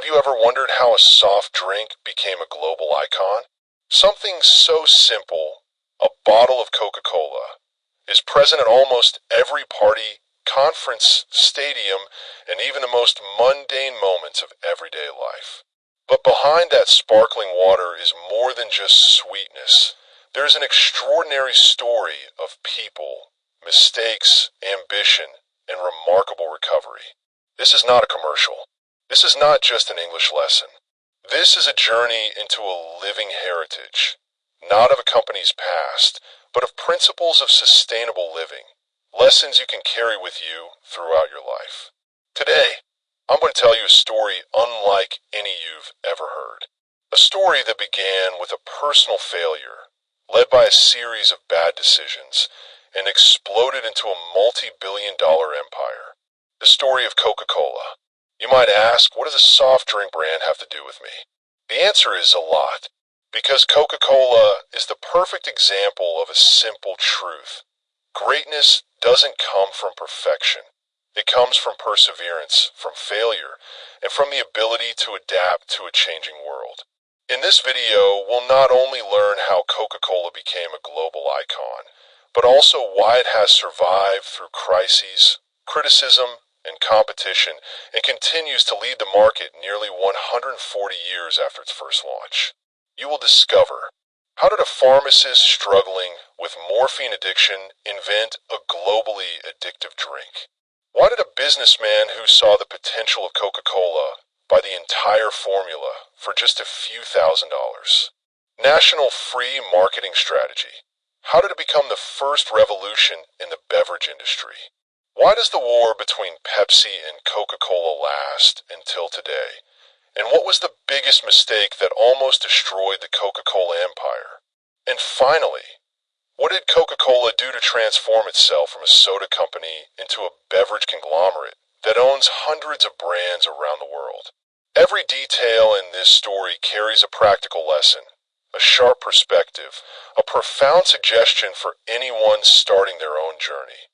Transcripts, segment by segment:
Have you ever wondered how a soft drink became a global icon? Something so simple, a bottle of Coca-Cola, is present at almost every party, conference, stadium, and even the most mundane moments of everyday life. But behind that sparkling water is more than just sweetness. There is an extraordinary story of people, mistakes, ambition, and remarkable recovery. This is not a commercial. This is not just an English lesson. This is a journey into a living heritage, not of a company's past, but of principles of sustainable living, lessons you can carry with you throughout your life. Today, I'm going to tell you a story unlike any you've ever heard. A story that began with a personal failure, led by a series of bad decisions, and exploded into a multi-billion-dollar empire. The story of Coca-Cola. You might ask, what does a soft drink brand have to do with me? The answer is a lot, because Coca-Cola is the perfect example of a simple truth. Greatness doesn't come from perfection. It comes from perseverance, from failure, and from the ability to adapt to a changing world. In this video, we'll not only learn how Coca-Cola became a global icon, but also why it has survived through crises, criticism, and competition, and continues to lead the market nearly 140 years after its first launch. You will discover, how did a pharmacist struggling with morphine addiction invent a globally addictive drink? Why did a businessman who saw the potential of Coca-Cola buy the entire formula for just a few $1,000s? National free marketing strategy. How did it become the first revolution in the beverage industry? Why does the war between Pepsi and Coca-Cola last until today? And what was the biggest mistake that almost destroyed the Coca-Cola empire? And finally, what did Coca-Cola do to transform itself from a soda company into a beverage conglomerate that owns hundreds of brands around the world? Every detail in this story carries a practical lesson, a sharp perspective, a profound suggestion for anyone starting their own journey.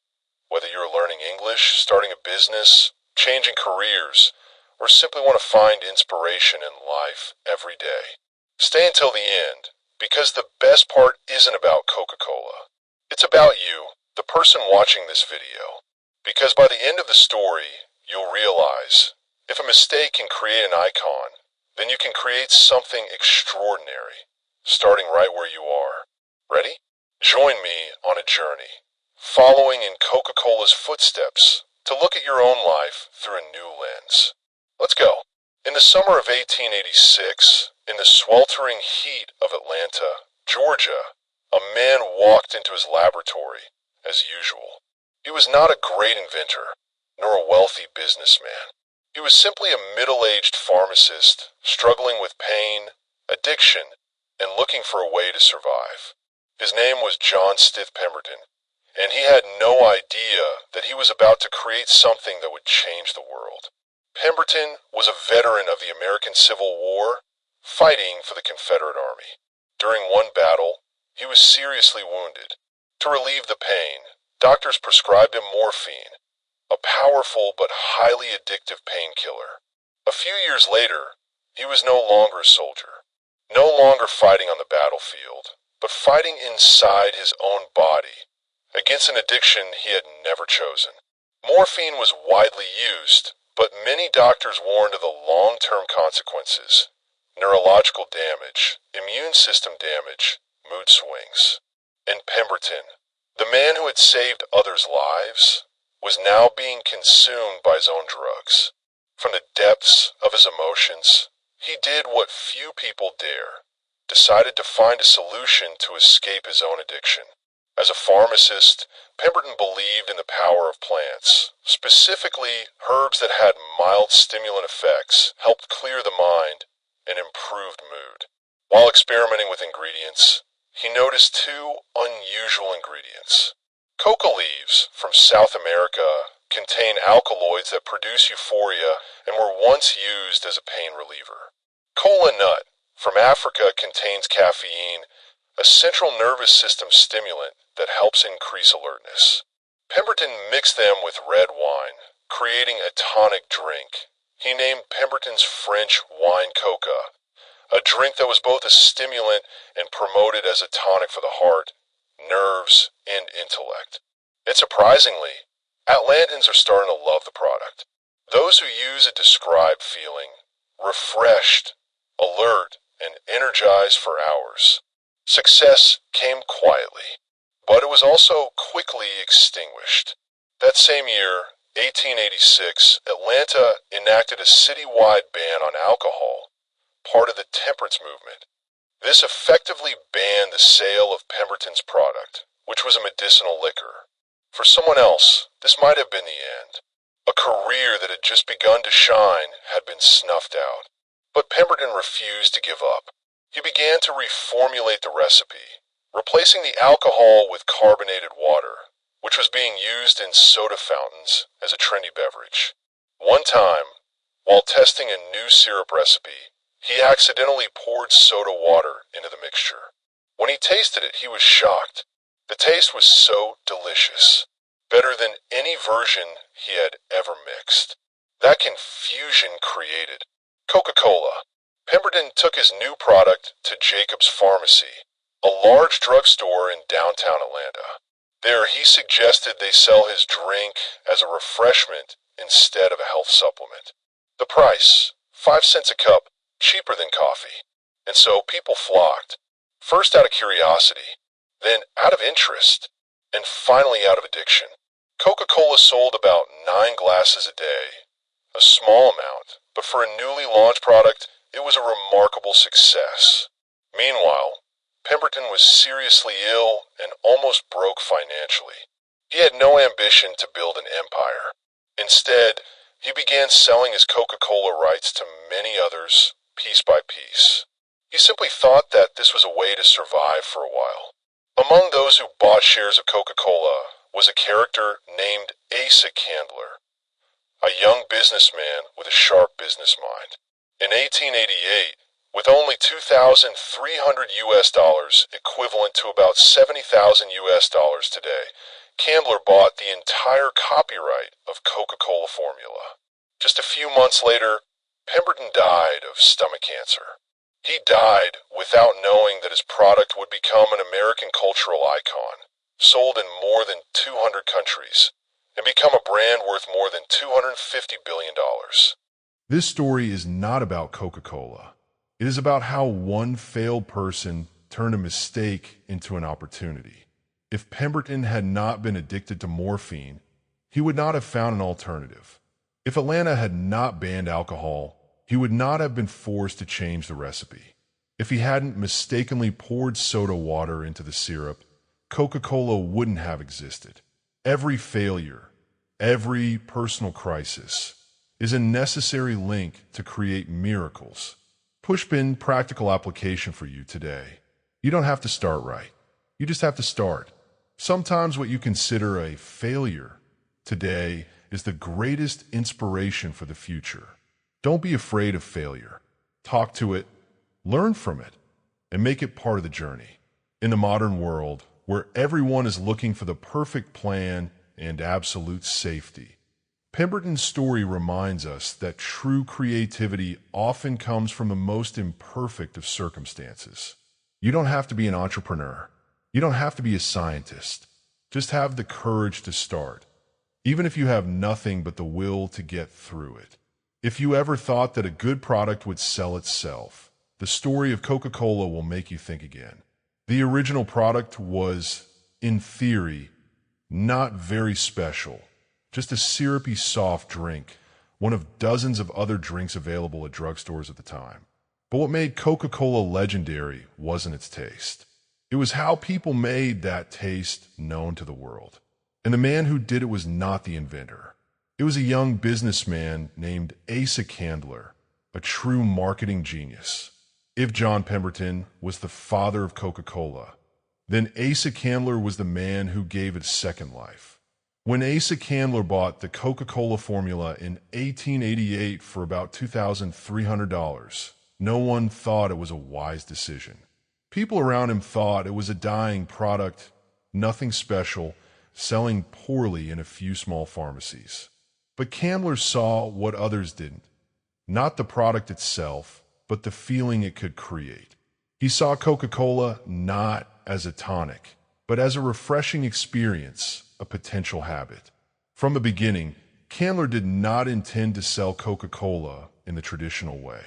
Whether you're learning English, starting a business, changing careers, or simply want to find inspiration in life every day, stay until the end, because the best part isn't about Coca-Cola. It's about you, the person watching this video. Because by the end of the story, you'll realize, if a mistake can create an icon, then you can create something extraordinary, starting right where you are. Ready? Join me on a journey, following in Coca-Cola's footsteps to look at your own life through a new lens. Let's go. In the summer of 1886, in the sweltering heat of Atlanta, Georgia, a man walked into his laboratory as usual. He was not a great inventor, nor a wealthy businessman. He was simply a middle-aged pharmacist struggling with pain, addiction, and looking for a way to survive. His name was John Stith Pemberton, and he had no idea that he was about to create something that would change the world. Pemberton was a veteran of the American Civil War, fighting for the Confederate Army. During one battle, he was seriously wounded. To relieve the pain, doctors prescribed him morphine, a powerful but highly addictive painkiller. A few years later, he was no longer a soldier, no longer fighting on the battlefield, but fighting inside his own body, against an addiction he had never chosen. Morphine was widely used, but many doctors warned of the long-term consequences: neurological damage, immune system damage, mood swings. And Pemberton, the man who had saved others' lives, was now being consumed by his own drugs. From the depths of his emotions, he did what few people dare, decided to find a solution to escape his own addiction. As a pharmacist, Pemberton believed in the power of plants. Specifically, herbs that had mild stimulant effects helped clear the mind and improved mood. While experimenting with ingredients, he noticed two unusual ingredients. Coca leaves from South America contain alkaloids that produce euphoria and were once used as a pain reliever. Cola nut from Africa contains caffeine, a central nervous system stimulant that helps increase alertness. Pemberton mixed them with red wine, creating a tonic drink. He named Pemberton's French wine coca, a drink that was both a stimulant and promoted as a tonic for the heart, nerves, and intellect. And surprisingly, Atlantans are starting to love the product. Those who use it describe feeling refreshed, alert, and energized for hours. Success came quietly, but it was also quickly extinguished. That same year, 1886, Atlanta enacted a citywide ban on alcohol, part of the temperance movement. This effectively banned the sale of Pemberton's product, which was a medicinal liquor. For someone else, this might have been the end. A career that had just begun to shine had been snuffed out. But Pemberton refused to give up. He began to reformulate the recipe, replacing the alcohol with carbonated water, which was being used in soda fountains as a trendy beverage. One time, while testing a new syrup recipe, he accidentally poured soda water into the mixture. When he tasted it, he was shocked. The taste was so delicious, better than any version he had ever mixed. That confusion created Coca-Cola. Pemberton took his new product to Jacob's Pharmacy, a large drugstore in downtown Atlanta. There, he suggested they sell his drink as a refreshment instead of a health supplement. The price, 5 cents a cup, cheaper than coffee. And so people flocked, first out of curiosity, then out of interest, and finally out of addiction. Coca-Cola sold about 9 glasses a day, a small amount, but for a newly launched product, it was a remarkable success. Meanwhile, Pemberton was seriously ill and almost broke financially. He had no ambition to build an empire. Instead, he began selling his Coca-Cola rights to many others, piece by piece. He simply thought that this was a way to survive for a while. Among those who bought shares of Coca-Cola was a character named Asa Candler, a young businessman with a sharp business mind. In 1888, with only $2,300 US, equivalent to about $70,000 US today, Candler bought the entire copyright of Coca-Cola formula. Just a few months later, Pemberton died of stomach cancer. He died without knowing that his product would become an American cultural icon, sold in more than 200 countries, and become a brand worth more than $250 billion. This story is not about Coca-Cola. It is about how one failed person turned a mistake into an opportunity. If Pemberton had not been addicted to morphine, he would not have found an alternative. If Atlanta had not banned alcohol, he would not have been forced to change the recipe. If he hadn't mistakenly poured soda water into the syrup, Coca-Cola wouldn't have existed. Every failure, every personal crisis, is a necessary link to create miracles. Pushpin practical application for you today. You don't have to start right. You just have to start. Sometimes what you consider a failure today is the greatest inspiration for the future. Don't be afraid of failure. Talk to it, learn from it, and make it part of the journey. In the modern world, where everyone is looking for the perfect plan and absolute safety, Pemberton's story reminds us that true creativity often comes from the most imperfect of circumstances. You don't have to be an entrepreneur. You don't have to be a scientist. Just have the courage to start, even if you have nothing but the will to get through it. If you ever thought that a good product would sell itself, the story of Coca-Cola will make you think again. The original product was, in theory, not very special. Just a syrupy soft drink, one of dozens of other drinks available at drugstores at the time. But what made Coca-Cola legendary wasn't its taste. It was how people made that taste known to the world. And the man who did it was not the inventor. It was a young businessman named Asa Candler, a true marketing genius. If John Pemberton was the father of Coca-Cola, then Asa Candler was the man who gave it a second life. When Asa Candler bought the Coca-Cola formula in 1888 for about $2,300, no one thought it was a wise decision. People around him thought it was a dying product, nothing special, selling poorly in a few small pharmacies. But Candler saw what others didn't. not the product itself, but the feeling it could create. He saw Coca-Cola not as a tonic, but as a refreshing experience, a potential habit. From the beginning, Candler did not intend to sell Coca-Cola in the traditional way.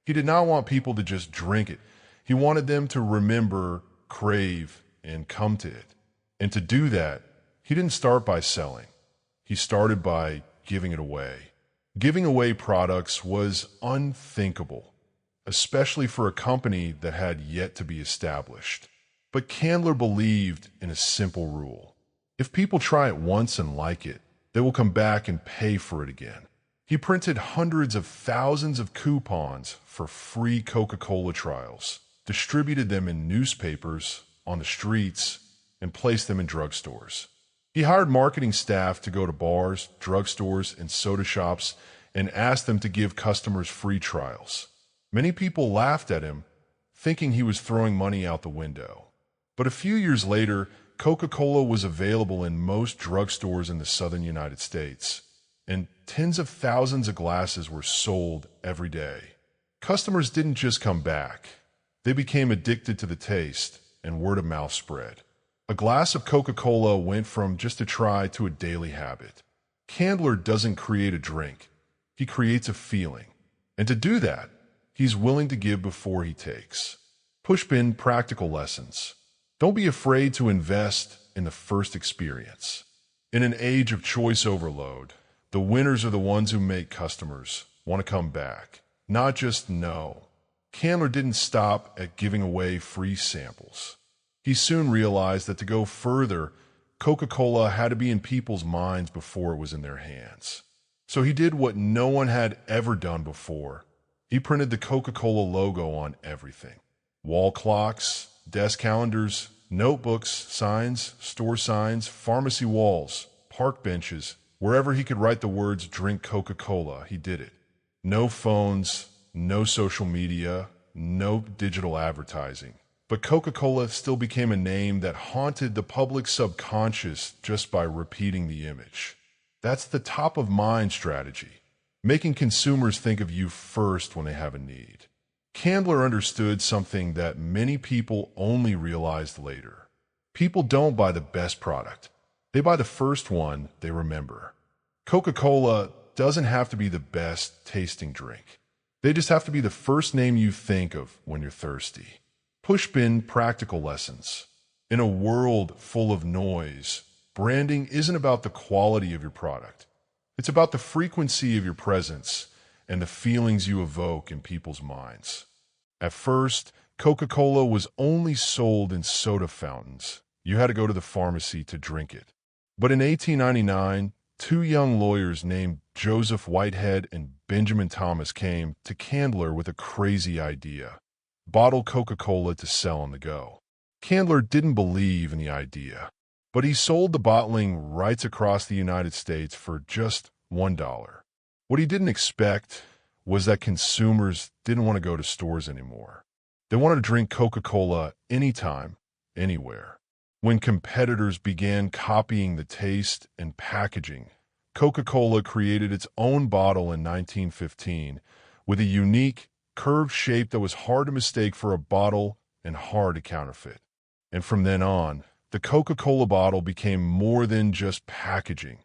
He did not want people to just drink it. He wanted them to remember, crave, and come to it. And to do that, he didn't start by selling. He started by giving it away. Giving away products was unthinkable, especially for a company that had yet to be established. But Candler believed in a simple rule. If people try it once and like it, they will come back and pay for it again. He printed hundreds of thousands of coupons for free Coca-Cola trials, distributed them in newspapers, on the streets, and placed them in drugstores. He hired marketing staff to go to bars, drugstores, and soda shops and asked them to give customers free trials. Many people laughed at him, thinking he was throwing money out the window. But a few years later, Coca-Cola was available in most drugstores in the southern United States, and tens of thousands of glasses were sold every day. Customers didn't just come back. They became addicted to the taste, and word of mouth spread. A glass of Coca-Cola went from just a try to a daily habit. Candler doesn't create a drink. He creates a feeling. And to do that, he's willing to give before he takes. Pushpin practical lessons. Don't be afraid to invest in the first experience. In an age of choice overload, the winners are the ones who make customers want to come back, not just know. Candler didn't stop at giving away free samples. He soon realized that to go further, Coca-Cola had to be in people's minds before it was in their hands. So he did what no one had ever done before. He printed the Coca-Cola logo on everything. Wall clocks, desk calendars, notebooks, signs, store signs, pharmacy walls, park benches. Wherever he could write the words "Drink Coca-Cola," he did it. No phones, no social media, no digital advertising. But Coca-Cola still became a name that haunted the public subconscious just by repeating the image. That's the top-of-mind strategy, making consumers think of you first when they have a need. Candler understood something that many people only realized later. People don't buy the best product. They buy the first one they remember. Coca-Cola doesn't have to be the best tasting drink. They just have to be the first name you think of when you're thirsty. Pushpin practical lessons. In a world full of noise, branding isn't about the quality of your product. It's about the frequency of your presence and the feelings you evoke in people's minds. At first, Coca-Cola was only sold in soda fountains. You had to go to the pharmacy to drink it. But in 1899, two young lawyers named Joseph Whitehead and Benjamin Thomas came to Candler with a crazy idea: bottle Coca-Cola to sell on the go. Candler didn't believe in the idea, but he sold the bottling rights across the United States for just $1. What he didn't expect was that consumers didn't want to go to stores anymore. They wanted to drink Coca-Cola anytime, anywhere. When competitors began copying the taste and packaging, Coca-Cola created its own bottle in 1915 with a unique, curved shape that was hard to mistake for a bottle and hard to counterfeit. And from then on, the Coca-Cola bottle became more than just packaging.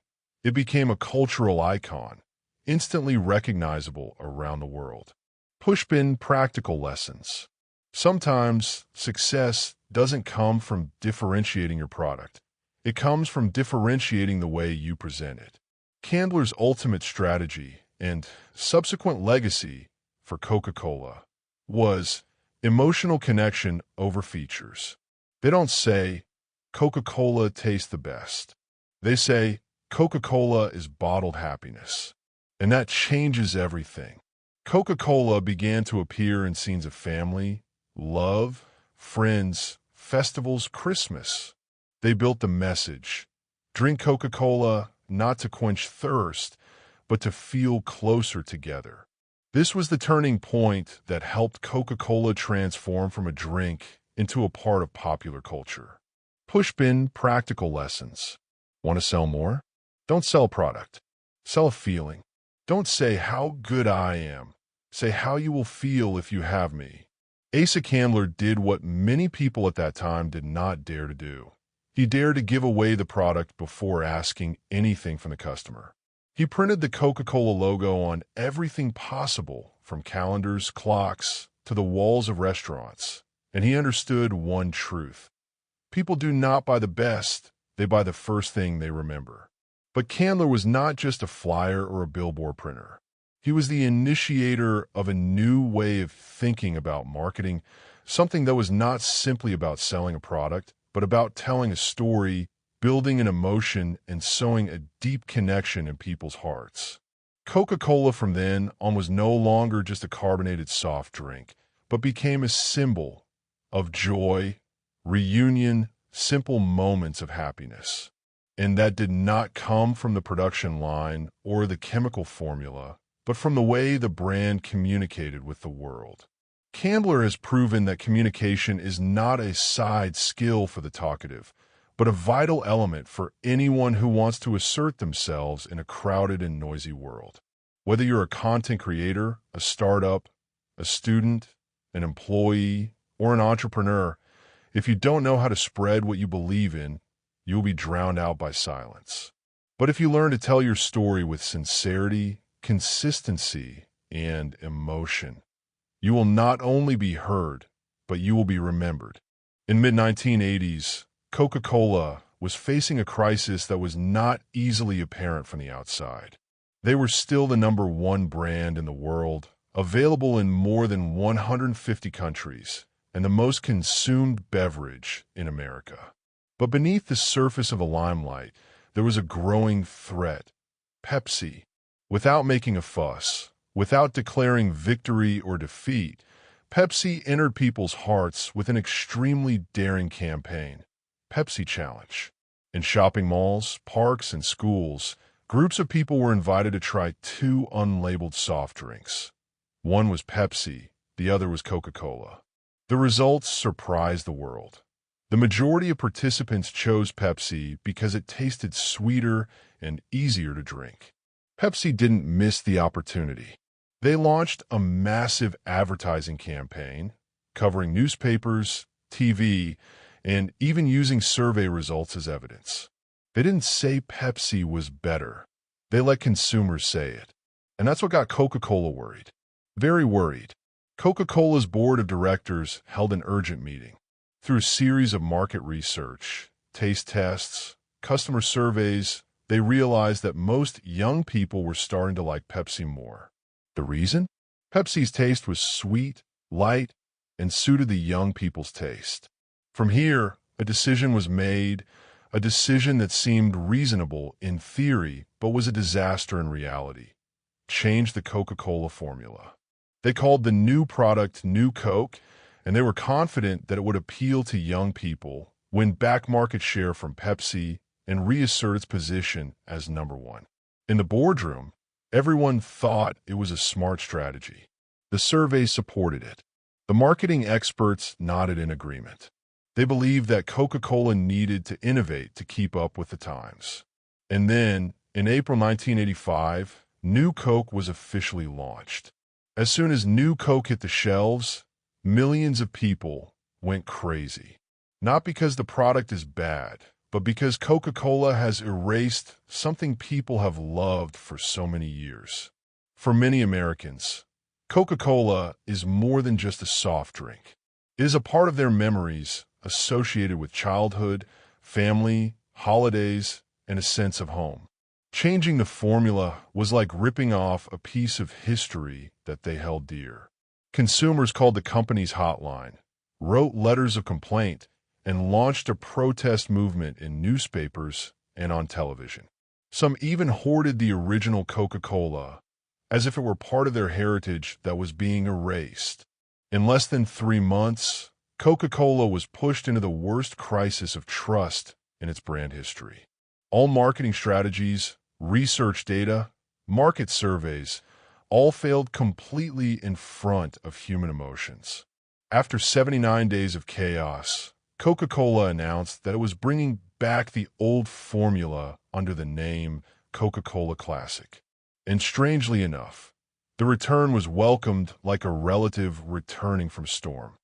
It became a cultural icon, instantly recognizable around the world. Pushpin practical lessons. Sometimes success doesn't come from differentiating your product. It comes from differentiating the way you present it. Candler's ultimate strategy and subsequent legacy for Coca-Cola was emotional connection over features. They don't say, Coca-Cola tastes the best. They say, Coca-Cola is bottled happiness. And that changes everything. Coca-Cola began to appear in scenes of family, love, friends, festivals, Christmas. They built the message: drink Coca-Cola not to quench thirst, but to feel closer together. This was the turning point that helped Coca-Cola transform from a drink into a part of popular culture. Pushpin practical lessons. Want to sell more? Don't sell a product. Sell a feeling. Don't say how good I am. Say how you will feel if you have me. Asa Candler did what many people at that time did not dare to do. He dared to give away the product before asking anything from the customer. He printed the Coca-Cola logo on everything possible, from calendars, clocks, to the walls of restaurants. And he understood one truth. People do not buy the best, they buy the first thing they remember. But Candler was not just a flyer or a billboard printer. He was the initiator of a new way of thinking about marketing, something that was not simply about selling a product, but about telling a story, building an emotion, and sowing a deep connection in people's hearts. Coca-Cola from then on was no longer just a carbonated soft drink, but became a symbol of joy, reunion, simple moments of happiness. And that did not come from the production line or the chemical formula, but from the way the brand communicated with the world. Candler has proven that communication is not a side skill for the talkative, but a vital element for anyone who wants to assert themselves in a crowded and noisy world. Whether you're a content creator, a startup, a student, an employee, or an entrepreneur, if you don't know how to spread what you believe in, you'll be drowned out by silence. But if you learn to tell your story with sincerity, consistency, and emotion, you will not only be heard, but you will be remembered. In mid-1980s, Coca-Cola was facing a crisis that was not easily apparent from the outside. They were still the number one brand in the world, available in more than 150 countries, and the most consumed beverage in America. But beneath the surface of the limelight, there was a growing threat: Pepsi. Without making a fuss, without declaring victory or defeat, Pepsi entered people's hearts with an extremely daring campaign, Pepsi Challenge. In shopping malls, parks, and schools, groups of people were invited to try two unlabeled soft drinks. One was Pepsi, the other was Coca-Cola. The results surprised the world. The majority of participants chose Pepsi because it tasted sweeter and easier to drink. Pepsi didn't miss the opportunity. They launched a massive advertising campaign, covering newspapers, TV, and even using survey results as evidence. They didn't say Pepsi was better. They let consumers say it. And that's what got Coca-Cola worried. Very worried. Coca-Cola's board of directors held an urgent meeting. Through a series of market research, taste tests, customer surveys, they realized that most young people were starting to like Pepsi more. The reason? Pepsi's taste was sweet, light, and suited the young people's taste. From here, a decision was made, a decision that seemed reasonable in theory, but was a disaster in reality. Change the Coca-Cola formula. They called the new product New Coke, and they were confident that it would appeal to young people, win back market share from Pepsi, and reassert its position as number one. In the boardroom, everyone thought it was a smart strategy. The surveys supported it. The marketing experts nodded in agreement. They believed that Coca-Cola needed to innovate to keep up with the times. And then, in April 1985, New Coke was officially launched. As soon as New Coke hit the shelves, millions of people went crazy. Not because the product is bad, but because Coca-Cola has erased something people have loved for so many years. For many Americans, Coca-Cola is more than just a soft drink. It is a part of their memories associated with childhood, family, holidays, and a sense of home. Changing the formula was like ripping off a piece of history that they held dear. Consumers called the company's hotline, wrote letters of complaint, and launched a protest movement in newspapers and on television. Some even hoarded the original Coca-Cola, as if it were part of their heritage that was being erased. In less than 3 months, Coca-Cola was pushed into the worst crisis of trust in its brand history. All marketing strategies, research data, market surveys, all failed completely in front of human emotions. After 79 days of chaos, Coca-Cola announced that it was bringing back the old formula under the name Coca-Cola Classic. And strangely enough, The return was welcomed like a relative returning from storm.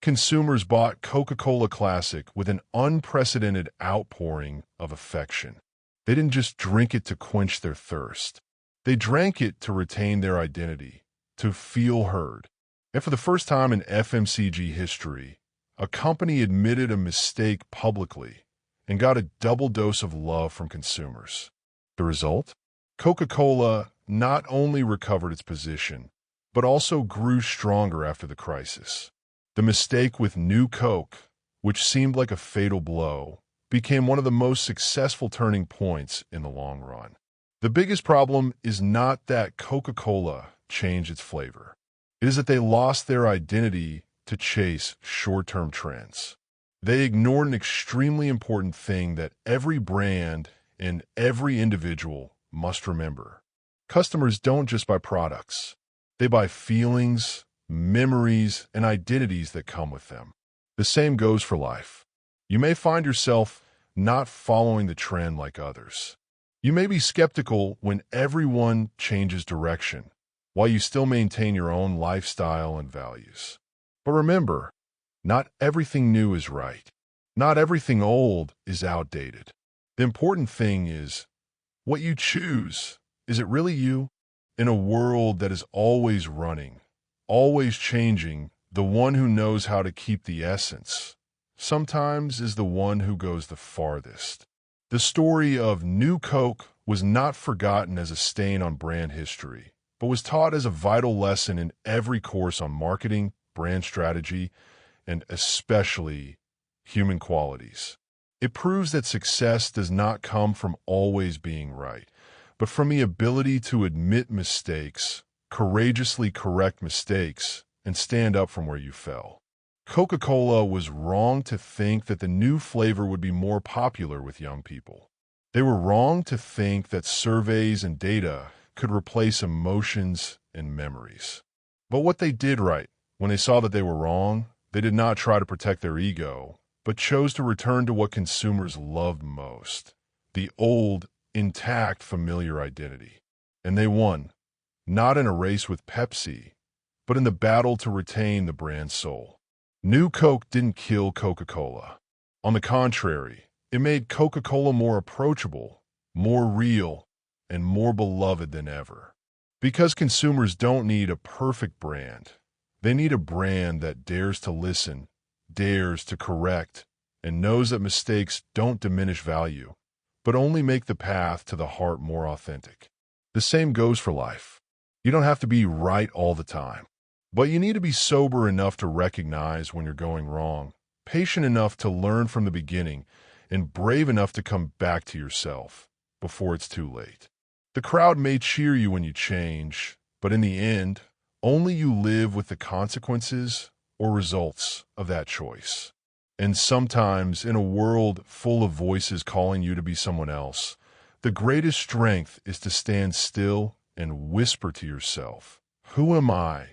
Consumers bought Coca-Cola Classic with an unprecedented outpouring of affection. They didn't just drink it to quench their thirst. They drank it to retain their identity, to feel heard. And for the first time in FMCG history, a company admitted a mistake publicly and got a double dose of love from consumers. The result? Coca-Cola not only recovered its position, but also grew stronger after the crisis. The mistake with New Coke, which seemed like a fatal blow, became one of the most successful turning points in the long run. The biggest problem is not that Coca-Cola changed its flavor. It is that they lost their identity to chase short-term trends. They ignored an extremely important thing that every brand and every individual must remember. Customers don't just buy products. They buy feelings, memories, and identities that come with them. The same goes for life. You may find yourself not following the trend like others. You may be skeptical when everyone changes direction, while you still maintain your own lifestyle and values. But remember, not everything new is right. Not everything old is outdated. The important thing is what you choose. Is it really you? In a world that is always running, always changing, the one who knows how to keep the essence sometimes is the one who goes the farthest. The story of New Coke was not forgotten as a stain on brand history, but was taught as a vital lesson in every course on marketing, brand strategy, and especially human qualities. It proves that success does not come from always being right, but from the ability to admit mistakes, courageously correct mistakes, and stand up from where you fell. Coca-Cola was wrong to think that the new flavor would be more popular with young people. They were wrong to think that surveys and data could replace emotions and memories. But what they did right, when they saw that they were wrong, they did not try to protect their ego, but chose to return to what consumers loved most, the old, intact, familiar identity. And they won, not in a race with Pepsi, but in the battle to retain the brand's soul. New Coke didn't kill Coca-Cola. On the contrary, it made Coca-Cola more approachable, more real, and more beloved than ever. Because consumers don't need a perfect brand. They need a brand that dares to listen, dares to correct, and knows that mistakes don't diminish value, but only make the path to the heart more authentic. The same goes for life. You don't have to be right all the time. But you need to be sober enough to recognize when you're going wrong, patient enough to learn from the beginning, and brave enough to come back to yourself before it's too late. The crowd may cheer you when you change, but in the end, only you live with the consequences or results of that choice. And sometimes, in a world full of voices calling you to be someone else, the greatest strength is to stand still and whisper to yourself, "Who am I?"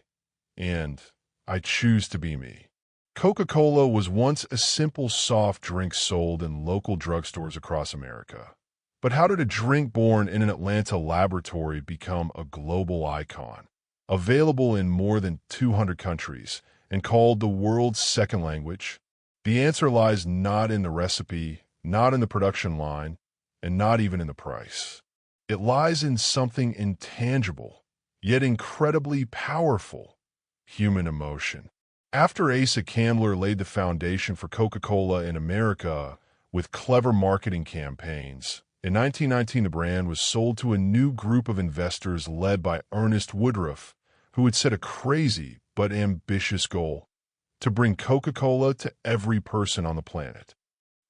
And I choose to be me. Coca-Cola was once a simple soft drink sold in local drugstores across America. But how did a drink born in an Atlanta laboratory become a global icon, available in more than 200 countries, and called the world's second language? The answer lies not in the recipe, not in the production line, and not even in the price. It lies in something intangible, yet incredibly powerful: human emotion. After Asa Candler laid the foundation for Coca-Cola in America with clever marketing campaigns, in 1919 the brand was sold to a new group of investors led by Ernest Woodruff, who had set a crazy but ambitious goal: to bring Coca-Cola to every person on the planet.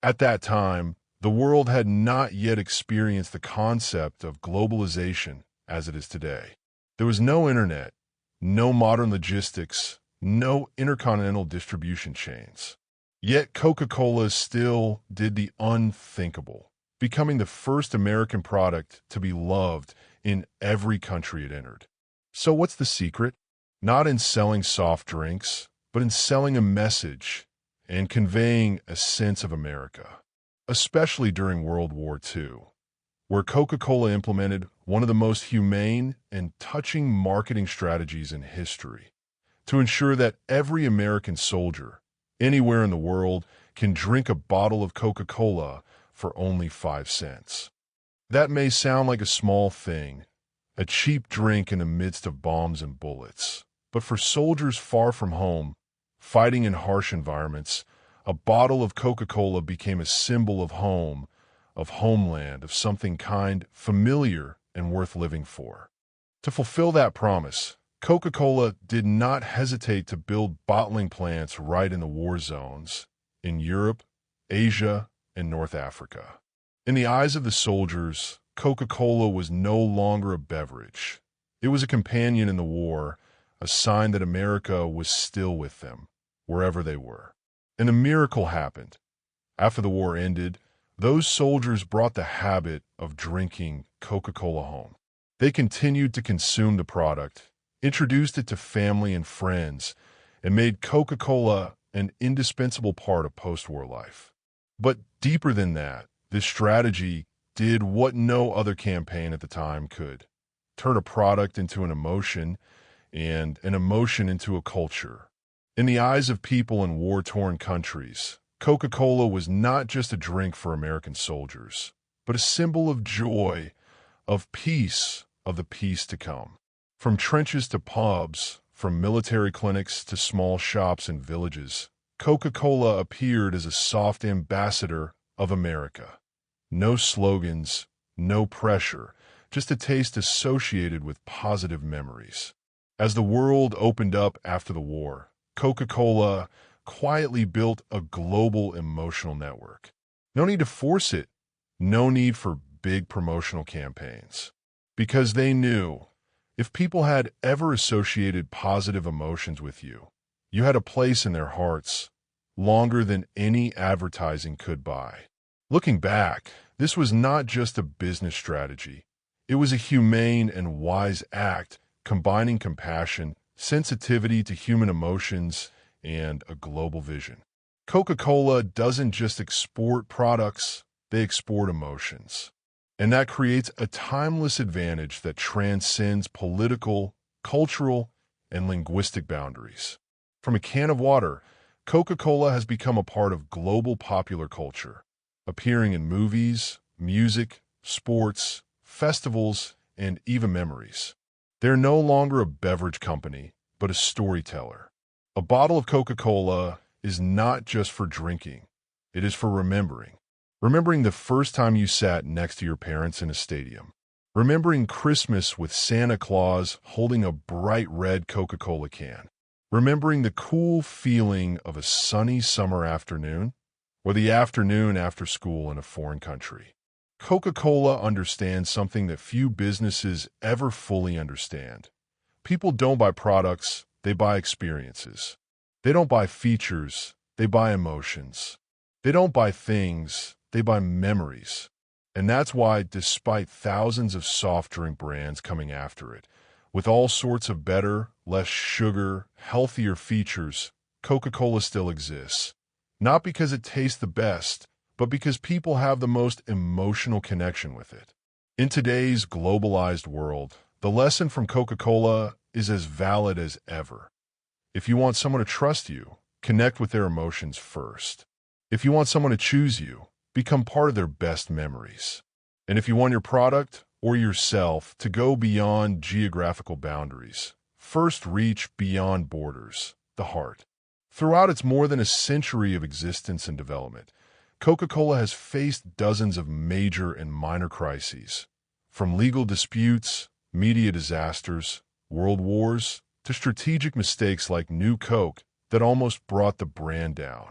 At that time, the world had not yet experienced the concept of globalization as it is today. There was no internet, no modern logistics, no intercontinental distribution chains. Yet Coca-Cola still did the unthinkable, becoming the first American product to be loved in every country it entered. So what's the secret? Not in selling soft drinks, but in selling a message and conveying a sense of America, especially during World War II, where Coca-Cola implemented one of the most humane and touching marketing strategies in history, to ensure that every American soldier, anywhere in the world, can drink a bottle of Coca-Cola for only 5 cents. That may sound like a small thing, a cheap drink in the midst of bombs and bullets. But for soldiers far from home, fighting in harsh environments, a bottle of Coca-Cola became a symbol of home, of homeland, of something kind, familiar, and worth living for. To fulfill that promise, Coca-Cola did not hesitate to build bottling plants right in the war zones, in Europe, Asia, and North Africa. In the eyes of the soldiers, Coca-Cola was no longer a beverage. It was a companion in the war, a sign that America was still with them, wherever they were. And a miracle happened. After the war ended, those soldiers brought the habit of drinking Coca-Cola home. They continued to consume the product, introduced it to family and friends, and made Coca-Cola an indispensable part of post-war life. But deeper than that, this strategy did what no other campaign at the time could: turn a product into an emotion, and an emotion into a culture. In the eyes of people in war-torn countries, Coca-Cola was not just a drink for American soldiers, but a symbol of joy, of peace, of the peace to come. From trenches to pubs, from military clinics to small shops and villages, Coca-Cola appeared as a soft ambassador of America. No slogans, no pressure, just a taste associated with positive memories. As the world opened up after the war, Coca-Cola quietly built a global emotional network. No need to force it, no need for big promotional campaigns. Because they knew, if people had ever associated positive emotions with you, you had a place in their hearts, longer than any advertising could buy. Looking back, this was not just a business strategy. It was a humane and wise act, combining compassion, sensitivity to human emotions, and a global vision. Coca-Cola doesn't just export products, they export emotions. And that creates a timeless advantage that transcends political, cultural, and linguistic boundaries. From a can of water, Coca-Cola has become a part of global popular culture, appearing in movies, music, sports, festivals, and even memories. They're no longer a beverage company, but a storyteller. A bottle of Coca-Cola is not just for drinking, it is for remembering. Remembering the first time you sat next to your parents in a stadium. Remembering Christmas with Santa Claus holding a bright red Coca-Cola can. Remembering the cool feeling of a sunny summer afternoon, or the afternoon after school in a foreign country. Coca-Cola understands something that few businesses ever fully understand. People don't buy products, they buy experiences. They don't buy features, they buy emotions. They don't buy things, they buy memories. And that's why, despite thousands of soft drink brands coming after it, with all sorts of better, less sugar, healthier features, Coca-Cola still exists. Not because it tastes the best, but because people have the most emotional connection with it. In today's globalized world, the lesson from Coca-Cola is as valid as ever. If you want someone to trust you, connect with their emotions first. If you want someone to choose you, become part of their best memories. And if you want your product or yourself to go beyond geographical boundaries, first reach beyond borders, the heart. Throughout its more than a century of existence and development, Coca-Cola has faced dozens of major and minor crises, from legal disputes, media disasters, world wars, to strategic mistakes like New Coke that almost brought the brand down.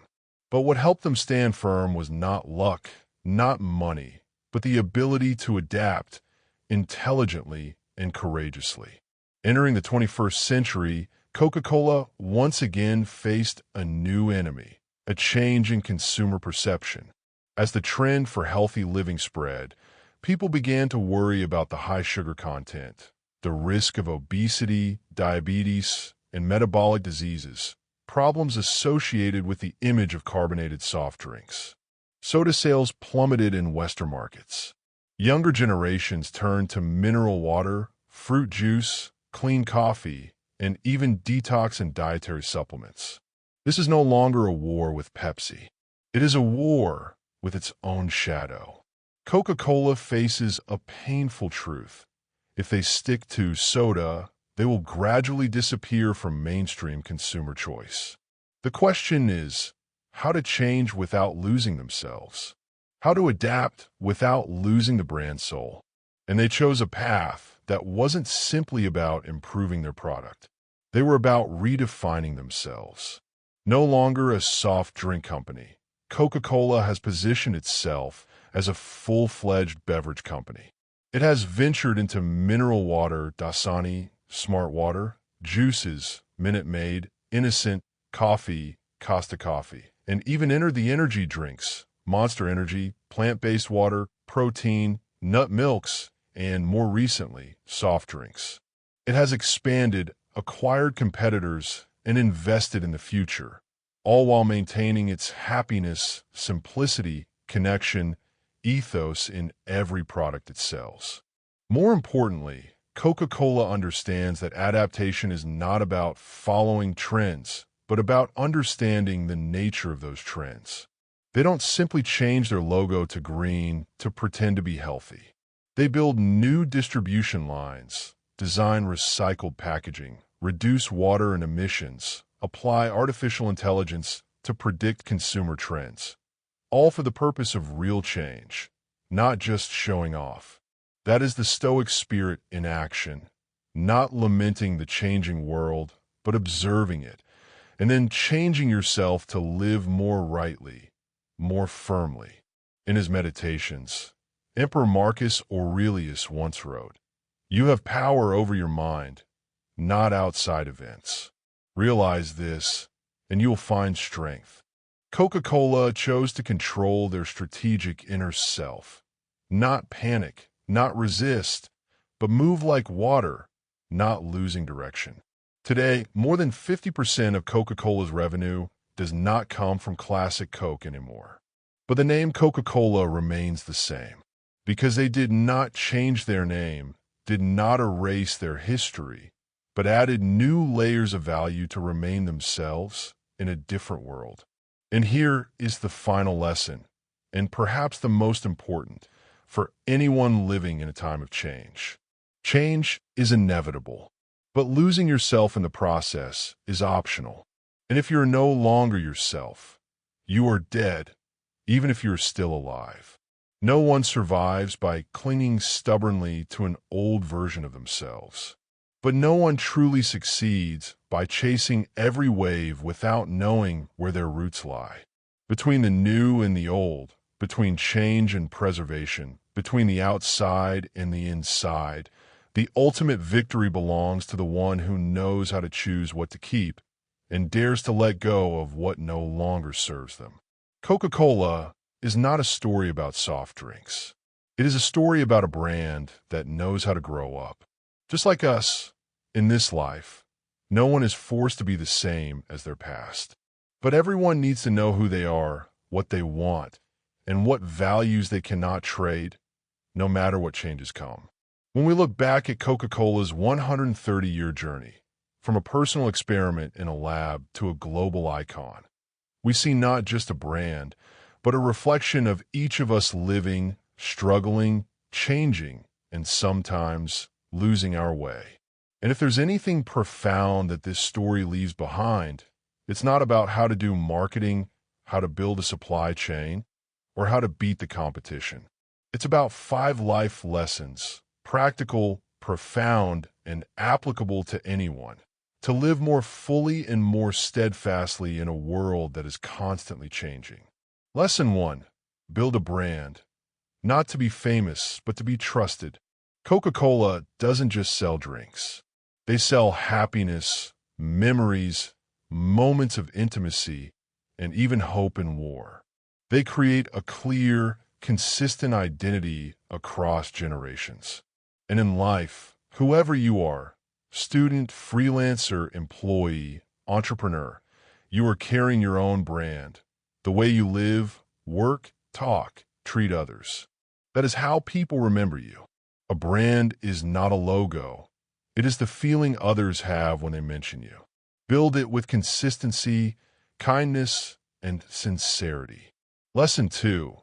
But what helped them stand firm was not luck, not money, but the ability to adapt intelligently and courageously. Entering the 21st century, Coca-Cola once again faced a new enemy, a change in consumer perception. As the trend for healthy living spread, people began to worry about the high sugar content, the risk of obesity, diabetes, and metabolic diseases, problems associated with the image of carbonated soft drinks. Soda sales plummeted in Western markets. Younger generations turn to mineral water, fruit juice, clean coffee, and even detox and dietary supplements. This is no longer a war with Pepsi. It is a war with its own shadow. Coca-Cola faces a painful truth. If they stick to soda, they will gradually disappear from mainstream consumer choice. The question is, how to change without losing themselves? How to adapt without losing the brand soul? And they chose a path that wasn't simply about improving their product. They were about redefining themselves. No longer a soft drink company, Coca-Cola has positioned itself as a full-fledged beverage company. It has ventured into mineral water, Dasani, Smart Water, juices, Minute Maid, Innocent, coffee, Costa Coffee, and even entered the energy drinks, Monster Energy, plant-based water, protein, nut milks, and more recently, soft drinks. It has expanded, acquired competitors, and invested in the future, all while maintaining its happiness, simplicity, connection, ethos in every product it sells. More importantly, Coca-Cola understands that adaptation is not about following trends, but about understanding the nature of those trends. They don't simply change their logo to green to pretend to be healthy. They build new distribution lines, design recycled packaging, reduce water and emissions, apply artificial intelligence to predict consumer trends, all for the purpose of real change, not just showing off. That is the Stoic spirit in action, not lamenting the changing world, but observing it, and then changing yourself to live more rightly, more firmly. In his meditations, Emperor Marcus Aurelius once wrote, "You have power over your mind, not outside events. Realize this, and you will find strength." Coca-Cola chose to control their strategic inner self, not panic, not resist, but move like water, not losing direction. Today, more than 50% of Coca-Cola's revenue does not come from classic Coke anymore. But the name Coca-Cola remains the same, because they did not change their name, did not erase their history, but added new layers of value to remain themselves in a different world. And here is the final lesson, and perhaps the most important, for anyone living in a time of change. Change is inevitable, but losing yourself in the process is optional. And if you're no longer yourself, you are dead, even if you're still alive. No one survives by clinging stubbornly to an old version of themselves. But no one truly succeeds by chasing every wave without knowing where their roots lie. Between the new and the old, between change and preservation, between the outside and the inside, the ultimate victory belongs to the one who knows how to choose what to keep and dares to let go of what no longer serves them. Coca-Cola is not a story about soft drinks. It is a story about a brand that knows how to grow up. Just like us, in this life, no one is forced to be the same as their past. But everyone needs to know who they are, what they want, and what values they cannot trade, no matter what changes come. When we look back at Coca-Cola's 130-year journey, from a personal experiment in a lab to a global icon, we see not just a brand, but a reflection of each of us living, struggling, changing, and sometimes losing our way. And if there's anything profound that this story leaves behind, it's not about how to do marketing, how to build a supply chain, or how to beat the competition. It's about 5 life lessons, practical, profound, and applicable to anyone, to live more fully and more steadfastly in a world that is constantly changing. Lesson 1. Build a brand. Not to be famous, but to be trusted. Coca-Cola doesn't just sell drinks. They sell happiness, memories, moments of intimacy, and even hope in war. They create a clear, consistent identity across generations. And in life, whoever you are, student, freelancer, employee, entrepreneur, you are carrying your own brand, the way you live, work, talk, treat others. That is how people remember you. A brand is not a logo. It is the feeling others have when they mention you. Build it with consistency, kindness, and sincerity. Lesson 2.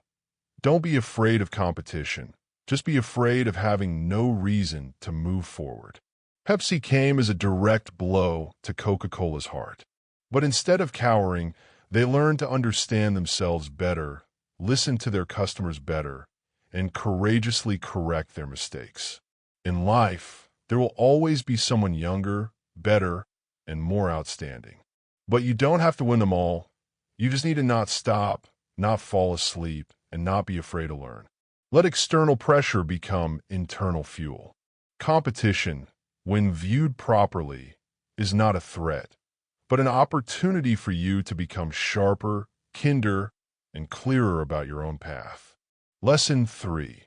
Don't be afraid of competition. Just be afraid of having no reason to move forward. Pepsi came as a direct blow to Coca-Cola's heart. But instead of cowering, they learned to understand themselves better, listen to their customers better, and courageously correct their mistakes. In life, there will always be someone younger, better, and more outstanding. But you don't have to win them all. You just need to not stop, not fall asleep, and not be afraid to learn. Let external pressure become internal fuel. Competition, when viewed properly, is not a threat, but an opportunity for you to become sharper, kinder, and clearer about your own path. Lesson 3.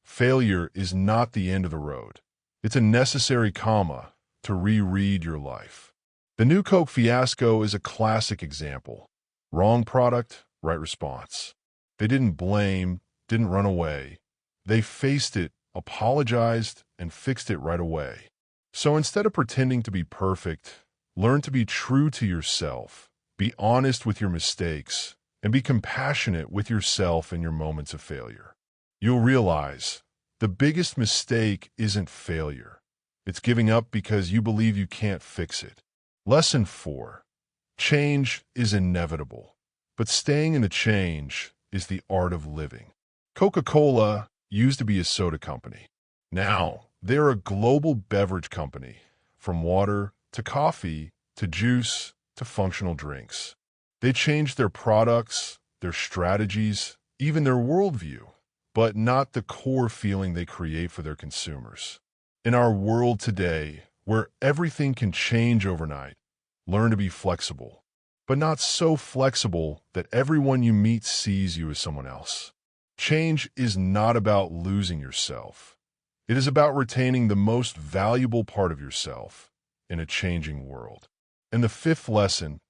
Failure is not the end of the road. It's a necessary comma to reread your life. The New Coke fiasco is a classic example. Wrong product, right response. They didn't blame, didn't run away. They faced it, apologized, and fixed it right away. So instead of pretending to be perfect, learn to be true to yourself, be honest with your mistakes, and be compassionate with yourself in your moments of failure. You'll realize the biggest mistake isn't failure. It's giving up because you believe you can't fix it. Lesson 4. Change is inevitable, but staying in the change is the art of living. Coca-Cola used to be a soda company. Now, they're a global beverage company, from water to coffee to juice to functional drinks. They changed their products, their strategies, even their worldview, but not the core feeling they create for their consumers. In our world today, where everything can change overnight, learn to be flexible, but not so flexible that everyone you meet sees you as someone else. Change is not about losing yourself. It is about retaining the most valuable part of yourself in a changing world. And the 5th lesson,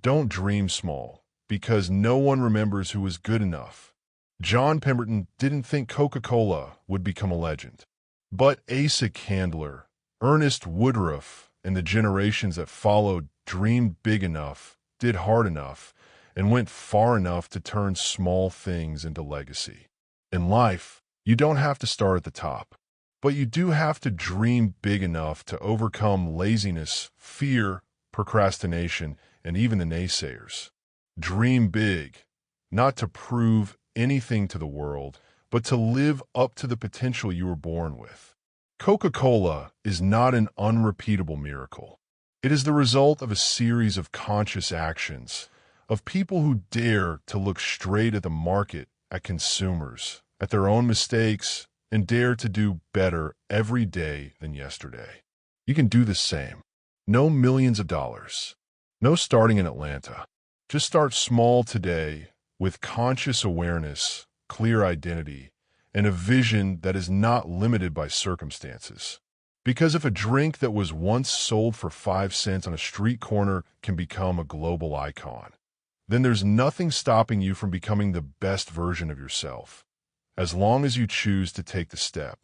don't dream small, because no one remembers who was good enough. John Pemberton didn't think Coca-Cola would become a legend. But Asa Candler, Ernest Woodruff, and the generations that followed dreamed big enough, did hard enough, and went far enough to turn small things into legacy. In life, you don't have to start at the top, but you do have to dream big enough to overcome laziness, fear, procrastination, and even the naysayers. Dream big, not to prove anything to the world, but to live up to the potential you were born with. Coca-Cola is not an unrepeatable miracle. It is the result of a series of conscious actions, of people who dare to look straight at the market, at consumers, at their own mistakes, and dare to do better every day than yesterday. You can do the same. No millions of dollars. No starting in Atlanta. Just start small today with conscious awareness, clear identity, and a vision that is not limited by circumstances. Because if a drink that was once sold for 5 cents on a street corner can become a global icon, then there's nothing stopping you from becoming the best version of yourself, as long as you choose to take the step.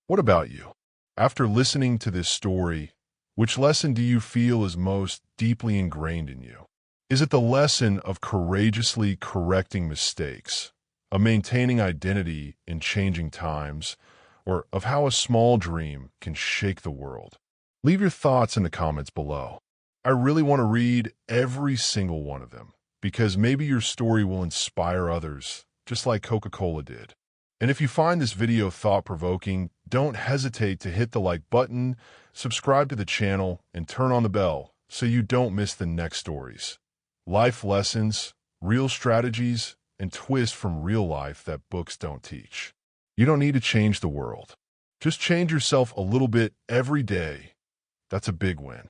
What about you? After listening to this story, which lesson do you feel is most deeply ingrained in you? Is it the lesson of courageously correcting mistakes, of maintaining identity in changing times, or of how a small dream can shake the world? Leave your thoughts in the comments below. I really want to read every single one of them, because maybe your story will inspire others, just like Coca-Cola did. And if you find this video thought-provoking, don't hesitate to hit the like button, subscribe to the channel, and turn on the bell so you don't miss the next stories. Life lessons, real strategies, and twists from real life that books don't teach. You don't need to change the world. Just change yourself a little bit every day. That's a big win.